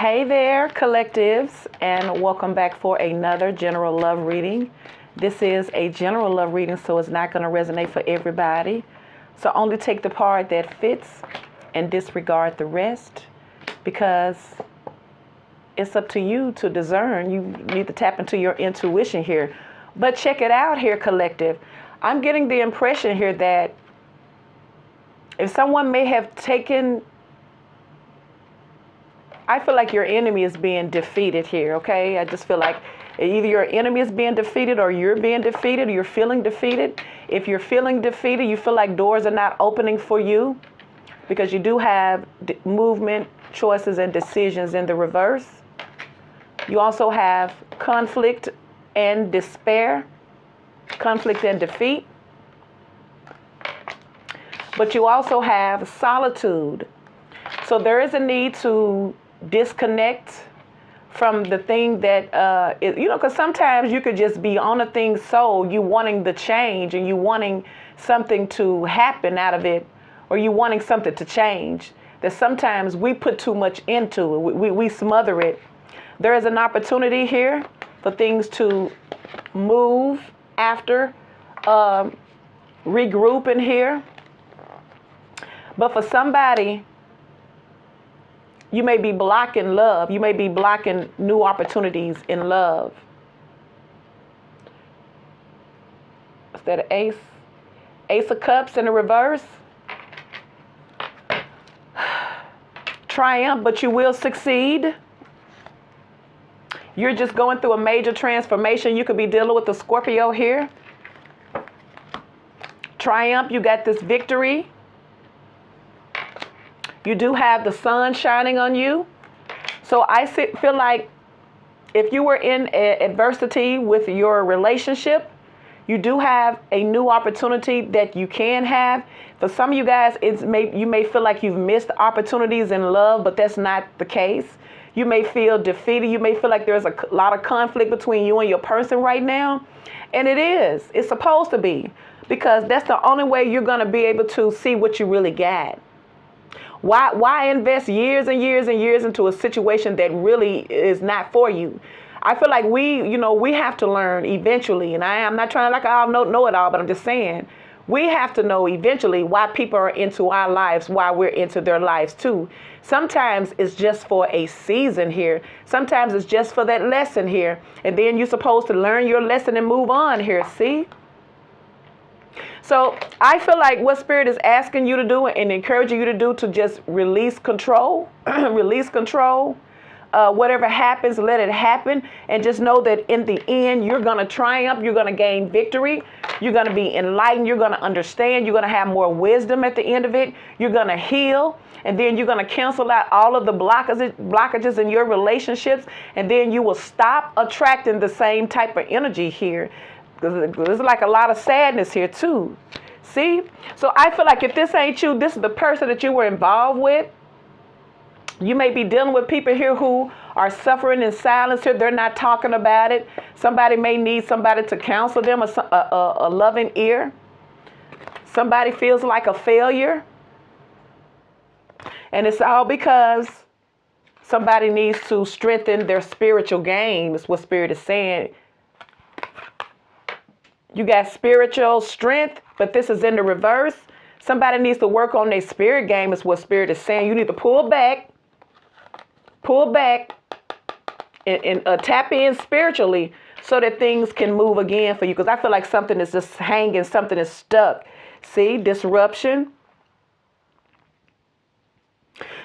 Hey there, collectives, and welcome back for another general love reading. This is a general love reading, so it's not going to resonate for everybody. So only take the part that fits and disregard the rest, because it's up to you to discern. You need to tap into your intuition here. But check it out here, collective. I'm getting the impression here that if someone may have taken, I feel like your enemy is being defeated here, okay? I just feel like either your enemy is being defeated or you're being defeated, or you're feeling defeated. If you're feeling defeated, you feel like doors are not opening for you, because you do have movement, choices, and decisions in the reverse. You also have conflict and despair, conflict and defeat. But you also have solitude. So there is a need to disconnect from the thing that, because sometimes you could just be on a thing, so you wanting the change and you wanting something to happen out of it, or you wanting something to change, that sometimes we put too much into it. We smother it. There is an opportunity here for things to move after, regroup in here. But for somebody, you may be blocking love. You may be blocking new opportunities in love. Is that an ace? Ace of Cups in the reverse. Triumph, but you will succeed. You're just going through a major transformation. You could be dealing with the Scorpio here. Triumph, you got this victory. You do have the sun shining on you. So I feel like if you were in adversity with your relationship, you do have a new opportunity that you can have. For some of you guys, you may feel like you've missed opportunities in love, but that's not the case. You may feel defeated. You may feel like there's a lot of conflict between you and your person right now. And it is. It's supposed to be. Because that's the only way you're going to be able to see what you really got. Why invest years and years and years into a situation that really is not for you? I feel like we have to learn eventually, and I'm not trying to like I'll know it all, but I'm just saying we have to know eventually why people are into our lives, why we're into their lives too. Sometimes it's just for a season here. Sometimes it's just for that lesson here. And then you're supposed to learn your lesson and move on here, see? So I feel like what Spirit is asking you to do and encouraging you to do, to just release control, release control. Whatever happens, let it happen. And just know that in the end, you're going to triumph. You're going to gain victory. You're going to be enlightened. You're going to understand. You're going to have more wisdom at the end of it. You're going to heal. And then you're going to cancel out all of the blockages in your relationships. And then you will stop attracting the same type of energy here. There's like a lot of sadness here too. See? So I feel like if this ain't you, this is the person that you were involved with. You may be dealing with people here who are suffering in silence here. They're not talking about it. Somebody may need somebody to counsel them, a loving ear. Somebody feels like a failure. And it's all because somebody needs to strengthen their spiritual game, is what Spirit is saying. You got spiritual strength, but this is in the reverse. Somebody needs to work on their spirit game, is what Spirit is saying. You need to pull back, and tap in spiritually so that things can move again for you. Because I feel like something is just hanging, something is stuck. See, disruption.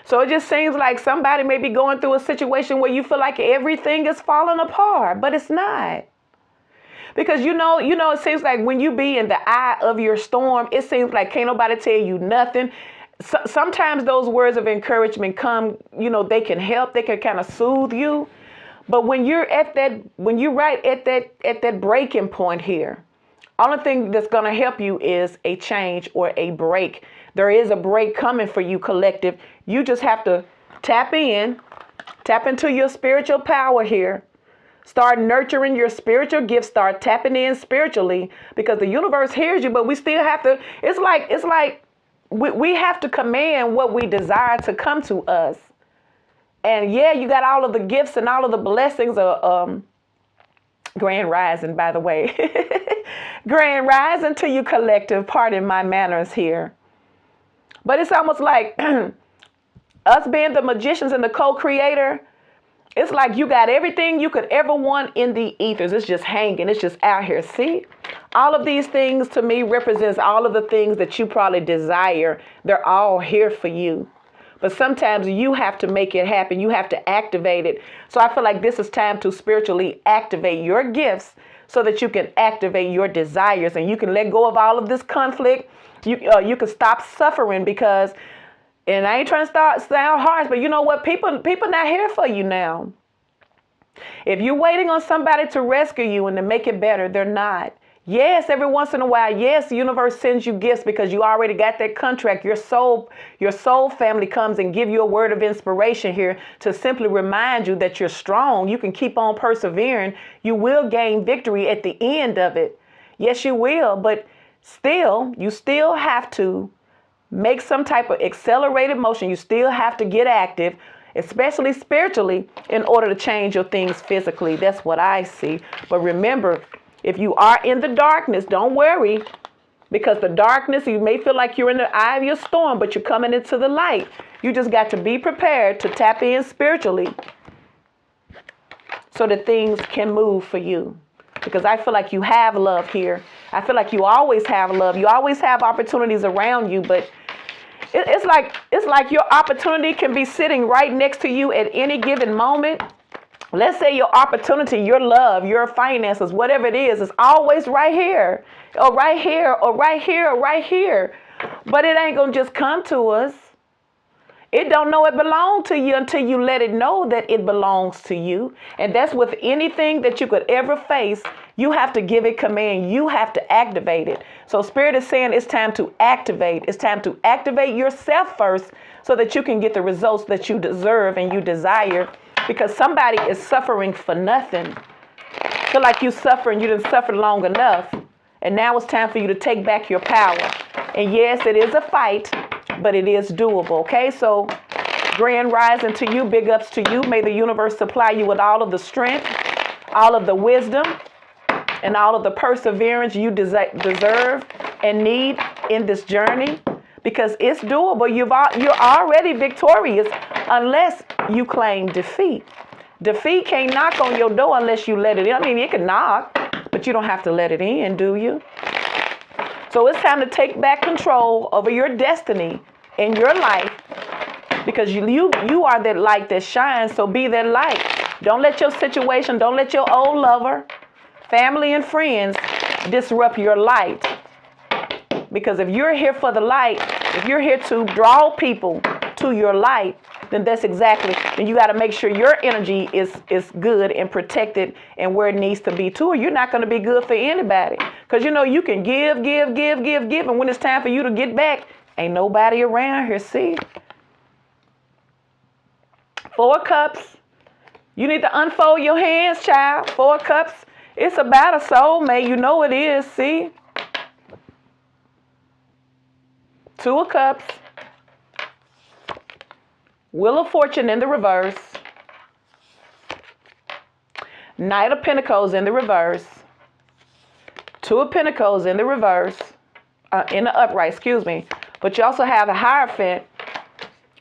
So it just seems like somebody may be going through a situation where you feel like everything is falling apart, but it's not. Because it seems like when you be in the eye of your storm, it seems like can't nobody tell you nothing. Sometimes those words of encouragement come, they can help, they can kind of soothe you. But when you're right at that breaking point here, only thing that's going to help you is a change or a break. There is a break coming for you, collective. You just have to tap into your spiritual power here. Start nurturing your spiritual gifts. Start tapping in spiritually, because the universe hears you, but we still have to. It's like we have to command what we desire to come to us. And yeah, you got all of the gifts and all of the blessings of grand rising, by the way. Grand rising to you collective. Pardon my manners here. But it's almost like us being the magicians and the co-creator. It's like you got everything you could ever want in the ethers. It's just hanging. It's just out here. See? All of these things to me represents all of the things that you probably desire. They're all here for you. But sometimes you have to make it happen. You have to activate it. So I feel like this is time to spiritually activate your gifts so that you can activate your desires and you can let go of all of this conflict. You can stop suffering because, and I ain't trying to sound harsh, but you know what? People not here for you now. If you're waiting on somebody to rescue you and to make it better, they're not. Yes, every once in a while, yes, the universe sends you gifts because you already got that contract. Your soul family comes and give you a word of inspiration here to simply remind you that you're strong. You can keep on persevering. You will gain victory at the end of it. Yes, you will. But still, you still have to make some type of accelerated motion. You still have to get active, especially spiritually, in order to change your things physically. That's what I see. But remember, if you are in the darkness, don't worry, because the darkness, you may feel like you're in the eye of your storm, but you're coming into the light. You just got to be prepared to tap in spiritually so that things can move for you. Because I feel like you have love here. I feel like you always have love. You always have opportunities around you, but it's like your opportunity can be sitting right next to you at any given moment. Let's say your opportunity, your love, your finances, whatever it is always right here, or right here, or right here, or right here. But it ain't going to just come to us. It don't know it belongs to you until you let it know that it belongs to you. And that's with anything that you could ever face. You have to give it command. You have to activate it. So Spirit is saying it's time to activate. It's time to activate yourself first so that you can get the results that you deserve and you desire. Because somebody is suffering for nothing. Feel like you suffering, you didn't suffer long enough. And now it's time for you to take back your power. And yes, it is a fight, but it is doable. Okay, so grand rising to you, big ups to you. May the universe supply you with all of the strength, all of the wisdom, and all of the perseverance you deserve and need in this journey. Because it's doable. You're already victorious unless you claim defeat. Defeat can't knock on your door unless you let it in. I mean, it can knock, but you don't have to let it in, do you? So it's time to take back control over your destiny in your life, because you are that light that shines. So be that light. Don't let your situation, don't let your old lover, family, and friends disrupt your light. Because if you're here for the light, if you're here to draw people to your light, then that's exactly, then you got to make sure your energy is good and protected and where it needs to be too, or you're not going to be good for anybody. Because you know you can give, and when it's time for you to get back, ain't nobody around here. See? 4 cups. You need to unfold your hands, child. 4 cups. It's about a soulmate. You know it is. See? 2 of cups. Wheel of Fortune in the reverse. Knight of Pentacles in the reverse. 2 of Pentacles in the reverse. In the upright, excuse me. But you also have the Hierophant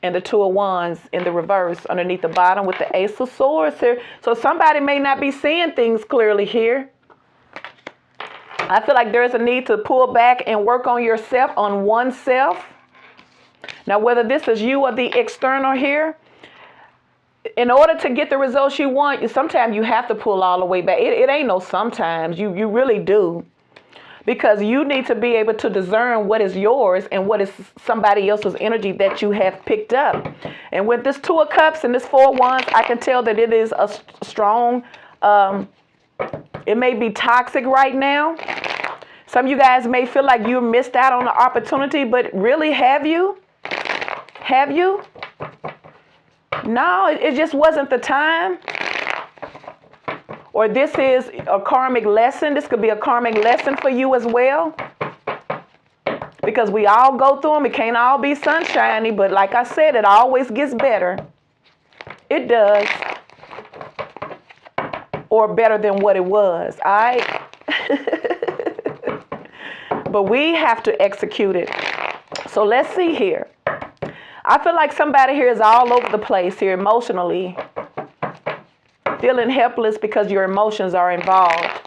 and the 2 of Wands in the reverse underneath the bottom with the Ace of Swords here. So somebody may not be seeing things clearly here. I feel like there's a need to pull back and work on yourself, on oneself. Now, whether this is you or the external here, in order to get the results you want, sometimes you have to pull all the way back. It ain't no sometimes. You really do. Because you need to be able to discern what is yours and what is somebody else's energy that you have picked up. And with this 2 of Cups and this 4 of Wands, I can tell that it is a strong, it may be toxic right now. Some of you guys may feel like you missed out on the opportunity, but really, have you? Have you? No, it just wasn't the time. Or this is a karmic lesson. This could be a karmic lesson for you as well. Because we all go through them. It can't all be sunshiny, but like I said, it always gets better. It It does. Or better than what it was. All right? But we have to execute it. So let's see here. I feel like somebody here is all over the place here emotionally. Feeling helpless because your emotions are involved.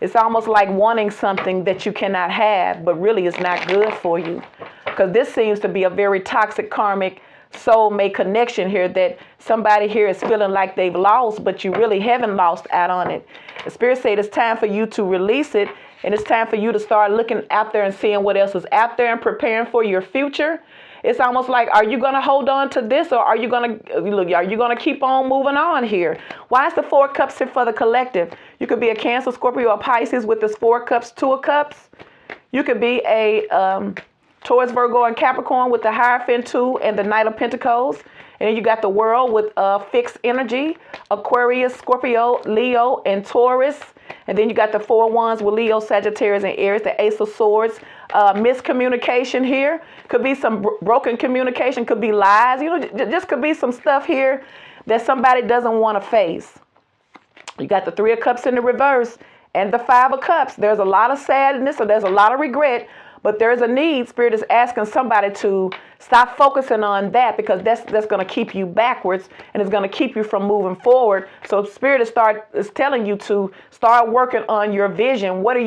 It's almost like wanting something that you cannot have, but really it's not good for you. Because this seems to be a very toxic karmic soulmate connection here, that somebody here is feeling like they've lost, but you really haven't lost out on it. The Spirit said it's time for you to release it, and it's time for you to start looking out there and seeing what else is out there and preparing for your future. It's almost like, are you going to hold on to this, or are you going to keep on moving on here? Why is the Four of Cups here for the collective? You could be a Cancer, Scorpio, or Pisces with this Four of Cups, Two of Cups. You could be a Taurus, Virgo, and Capricorn with the Hierophant 2 and the Knight of Pentacles. And then you got the World with fixed energy, Aquarius, Scorpio, Leo, and Taurus. And then you got the Four of Wands with Leo, Sagittarius, and Aries, the Ace of Swords. Miscommunication here. Could be some broken communication, could be lies. You know, just could be some stuff here that somebody doesn't want to face. You got the Three of Cups in the reverse and the Five of Cups. There's a lot of sadness, or there's a lot of regret. But there's a need. Spirit is asking somebody to stop focusing on that, because that's going to keep you backwards, and it's going to keep you from moving forward. So Spirit is telling you to start working on your vision. What do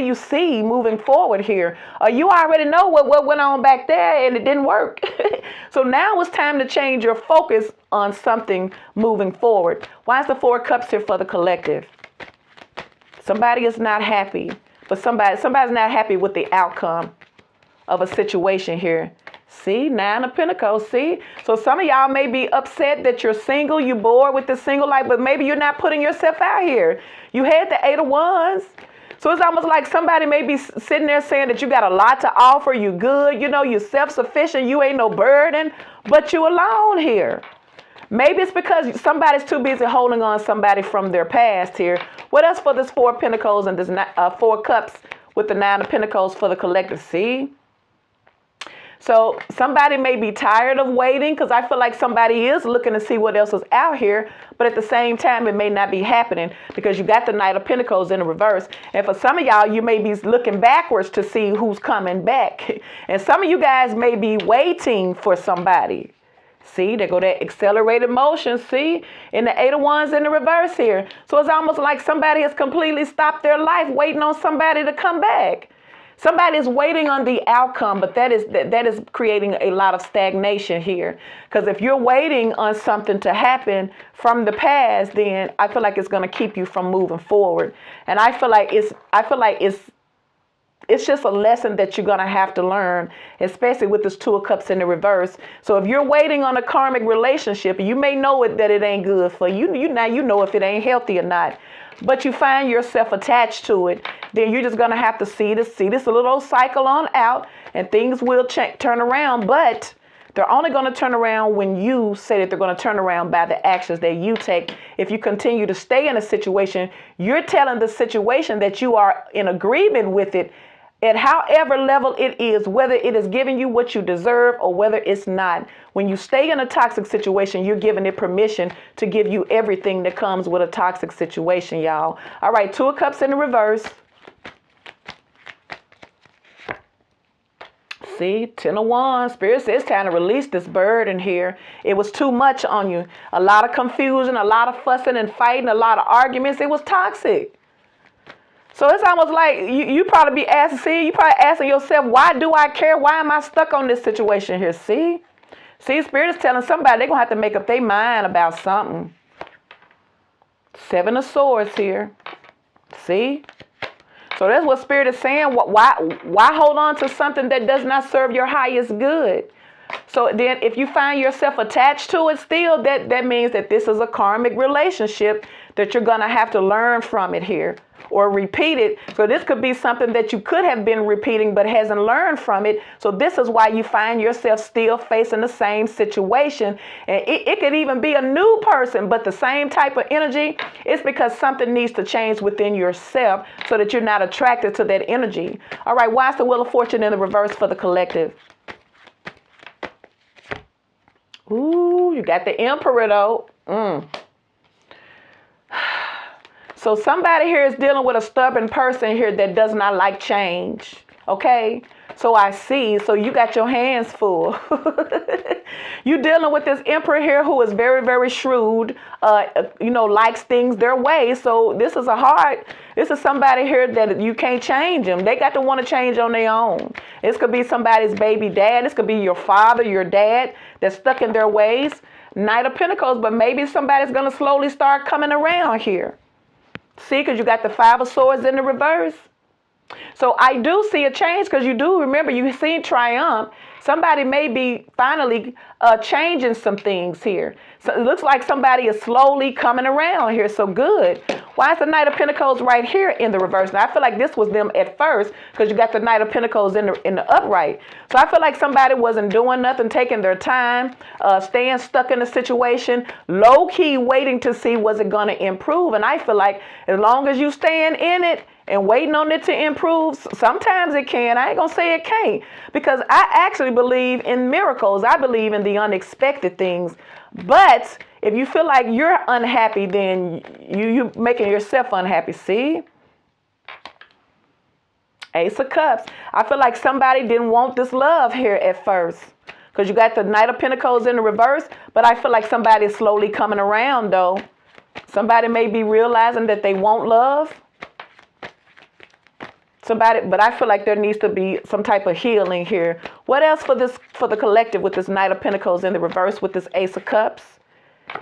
you see moving forward here? You already know what went on back there, and it didn't work. So now it's time to change your focus on something moving forward. Why is the Four of Cups here for the collective? Somebody is not happy. But somebody's not happy with the outcome of a situation here. See, Nine of Pentacles, see? So some of y'all may be upset that you're single, you're bored with the single life, but maybe you're not putting yourself out here. You had the Eight of Wands. So it's almost like somebody may be sitting there saying that you got a lot to offer, you good, you know, you're self-sufficient, you ain't no burden, but you alone here. Maybe it's because somebody's too busy holding on to somebody from their past here. What else for this Four of Pentacles and this Four of Cups with the Nine of Pentacles for the collective? See? So somebody may be tired of waiting, because I feel like somebody is looking to see what else is out here. But at the same time, it may not be happening, because you got the Knight of Pentacles in the reverse. And for some of y'all, you may be looking backwards to see who's coming back. And some of you guys may be waiting for somebody. See, there go that accelerated motion, see? And the Eight of Wands in the reverse here. So it's almost like somebody has completely stopped their life waiting on somebody to come back. Somebody is waiting on the outcome, but that is creating a lot of stagnation here. Because if you're waiting on something to happen from the past, then I feel like it's going to keep you from moving forward. And I feel like it's just a lesson that you're going to have to learn, especially with this Two of Cups in the reverse. So if you're waiting on a karmic relationship, you may know that it ain't good for you. Now you know if it ain't healthy or not. But you find yourself attached to it, then you're just going to have to see this little cycle on out, and things will turn around. But they're only going to turn around when you say that they're going to turn around by the actions that you take. If you continue to stay in a situation, you're telling the situation that you are in agreement with it, at however level it is, whether it is giving you what you deserve or whether it's not. When you stay in a toxic situation, you're giving it permission to give you everything that comes with a toxic situation, y'all. All right, Two of Cups in the reverse. See, Ten of Wands. Spirit says it's time to release this burden here. It was too much on you. A lot of confusion, a lot of fussing and fighting, a lot of arguments. It was toxic. So it's almost like you probably asking yourself, why do I care? Why am I stuck on this situation here? See, Spirit is telling somebody they're going to have to make up their mind about something. Seven of Swords here. See? So that's what Spirit is saying. Why hold on to something that does not serve your highest good? So then if you find yourself attached to it still, that means that this is a karmic relationship that you're going to have to learn from it here, or repeat it. So this could be something that you could have been repeating but hasn't learned from it. So this is why you find yourself still facing the same situation. And it could even be a new person, but the same type of energy. It's because something needs to change within yourself so that you're not attracted to that energy. All right, why is the Wheel of Fortune in the reverse for the collective? Ooh, you got the Emperor though. So somebody here is dealing with a stubborn person here that does not like change. Okay? So I see. So you got your hands full. You dealing with this emperor here who is very, very shrewd, likes things their way. So this is somebody here that you can't change them. They got to want to change on their own. This could be somebody's baby dad. This could be your father, your dad that's stuck in their ways. Knight of Pentacles, but maybe somebody's going to slowly start coming around here. See, because you got the Five of Swords in the reverse. So I do see a change because you do remember you seen triumph. Somebody may be finally changing some things here. So it looks like somebody is slowly coming around here. So good. Why is the Knight of Pentacles right here in the reverse? Now I feel like this was them at first because you got the Knight of Pentacles in the upright. So I feel like somebody wasn't doing nothing, taking their time, staying stuck in a situation, low key waiting to see was it going to improve. And I feel like as long as you staying in it and waiting on it to improve, sometimes it can. I ain't going to say it can't, because I actually believe in miracles. I believe in the unexpected things. But if you feel like you're unhappy, then you making yourself unhappy. See? Ace of Cups. I feel like somebody didn't want this love here at first, because you got the Knight of Pentacles in the reverse. But I feel like somebody is slowly coming around, though. Somebody may be realizing that they want love. But I feel like there needs to be some type of healing here. What else for the collective with this Knight of Pentacles in the reverse with this Ace of Cups?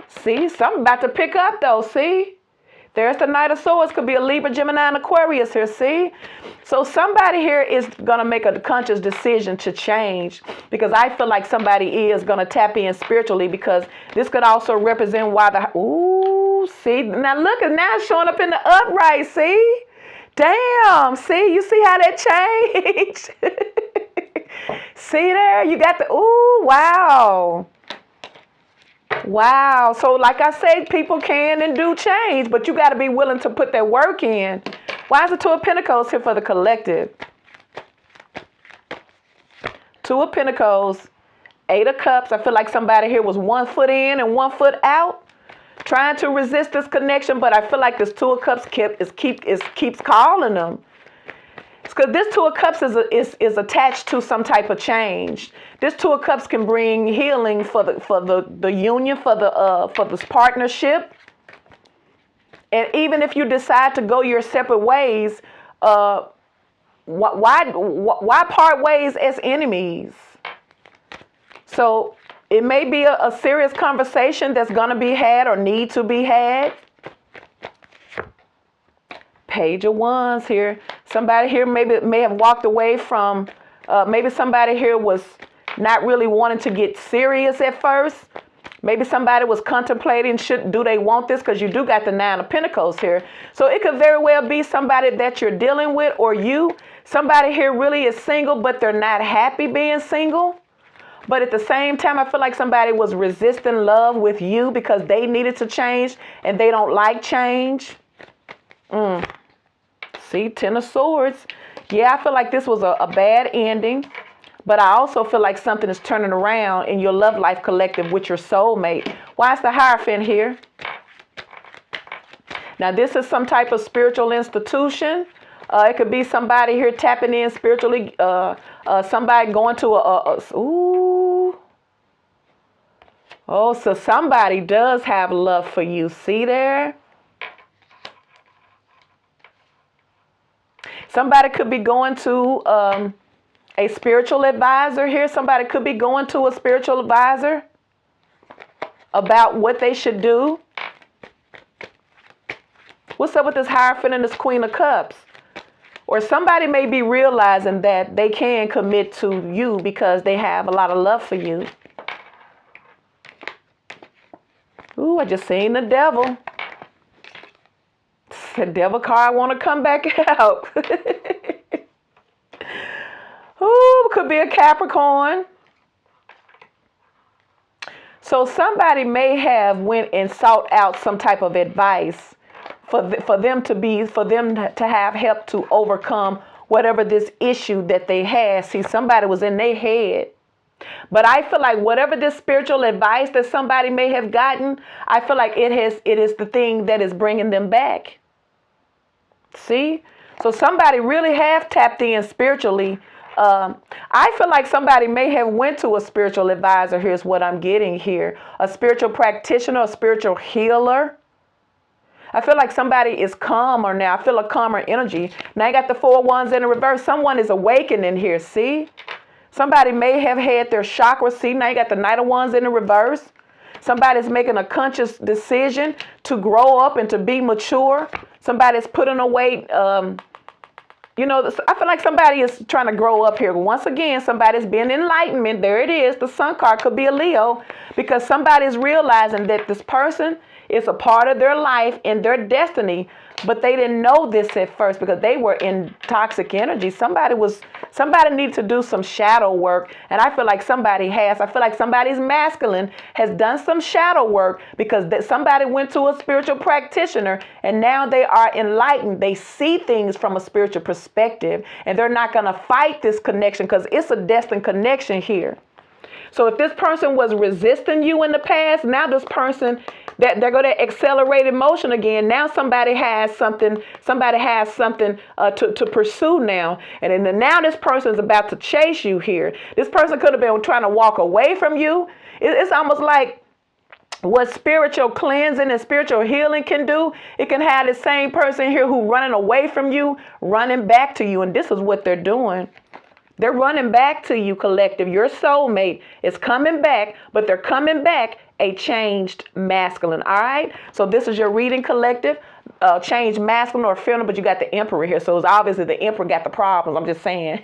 See, something about to pick up though. See, there's the Knight of Swords. Could be a Libra, Gemini, and Aquarius here. See, so somebody here is gonna make a conscious decision to change, because I feel like somebody is gonna tap in spiritually, because this could also represent why see, now look, at now it's showing up in the upright. See. Damn, see, you see how that changed? See there, you got the, wow. Wow, so like I said, people can and do change, but you got to be willing to put that work in. Why is the Two of Pentacles here for the collective? Two of Pentacles, Eight of Cups. I feel like somebody here was 1 foot in and 1 foot out, trying to resist this connection, but I feel like this Two of Cups keeps calling them. It's because this Two of Cups is attached to some type of change. This Two of Cups can bring healing for the union, for this partnership. And even if you decide to go your separate ways, why part ways as enemies? So it may be a serious conversation that's going to be had or need to be had. Page of Wands here. Somebody here may have walked away from, maybe somebody here was not really wanting to get serious at first. Maybe somebody was contemplating, do they want this? Because you do got the Nine of Pentacles here. So it could very well be somebody that you're dealing with, or somebody here really is single, but they're not happy being single. But at the same time, I feel like somebody was resisting love with you because they needed to change and they don't like change. See, Ten of Swords. Yeah, I feel like this was a bad ending. But I also feel like something is turning around in your love life collective with your soulmate. Why is the Hierophant here? Now, this is some type of spiritual institution. It could be somebody here tapping in spiritually. Somebody going to ooh. Oh, so somebody does have love for you. See there? Somebody could be going to a spiritual advisor here. Somebody could be going to a spiritual advisor about what they should do. What's up with this Hierophant and this Queen of Cups? Or somebody may be realizing that they can commit to you because they have a lot of love for you. Ooh, I just seen the Devil. The Devil card want to come back out. Ooh, could be a Capricorn. So somebody may have went and sought out some type of advice for them to have help to overcome whatever this issue that they had. See, somebody was in their head. But I feel like whatever this spiritual advice that somebody may have gotten, I feel like it is the thing that is bringing them back. See? So somebody really have tapped in spiritually. I feel like somebody may have went to a spiritual advisor. Here's what I'm getting here. A spiritual practitioner, a spiritual healer. I feel like somebody is calmer now. I feel a calmer energy. Now you got the 4 wands in the reverse. Someone is awakening here, see? Somebody may have had their chakra. See, now you got the Knight of Wands in the reverse. Somebody's making a conscious decision to grow up and to be mature. Somebody's putting away, I feel like somebody is trying to grow up here. Once again, somebody's being enlightenment. There it is. The Sun card could be a Leo, because somebody's realizing that this person is a part of their life and their destiny, but they didn't know this at first because they were in toxic energy. Somebody needed to do some shadow work, and I feel like somebody has. I feel like somebody's masculine has done some shadow work because somebody went to a spiritual practitioner, and now they are enlightened. They see things from a spiritual perspective, and they're not going to fight this connection because it's a destined connection here. So if this person was resisting you in the past, now this person, that they're going to accelerate emotion again. Now somebody has something to pursue now. And then now this person is about to chase you here. This person could have been trying to walk away from you. It's almost like what spiritual cleansing and spiritual healing can do. It can have the same person here who running away from you, running back to you. And this is what they're doing. They're running back to you, collective. Your soulmate is coming back, but they're coming back a changed masculine. All right. So this is your reading, collective. Changed masculine or feminine, but you got the Emperor here. So it's obviously the Emperor got the problems. I'm just saying.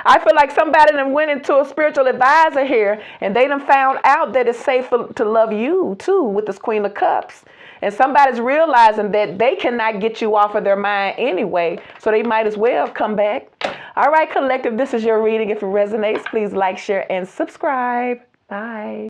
I feel like somebody done went into a spiritual advisor here, and they done found out that it's safe to love you too with this Queen of Cups. And somebody's realizing that they cannot get you off of their mind anyway, so they might as well come back. All right, collective, this is your reading. If it resonates, please like, share, and subscribe. Bye.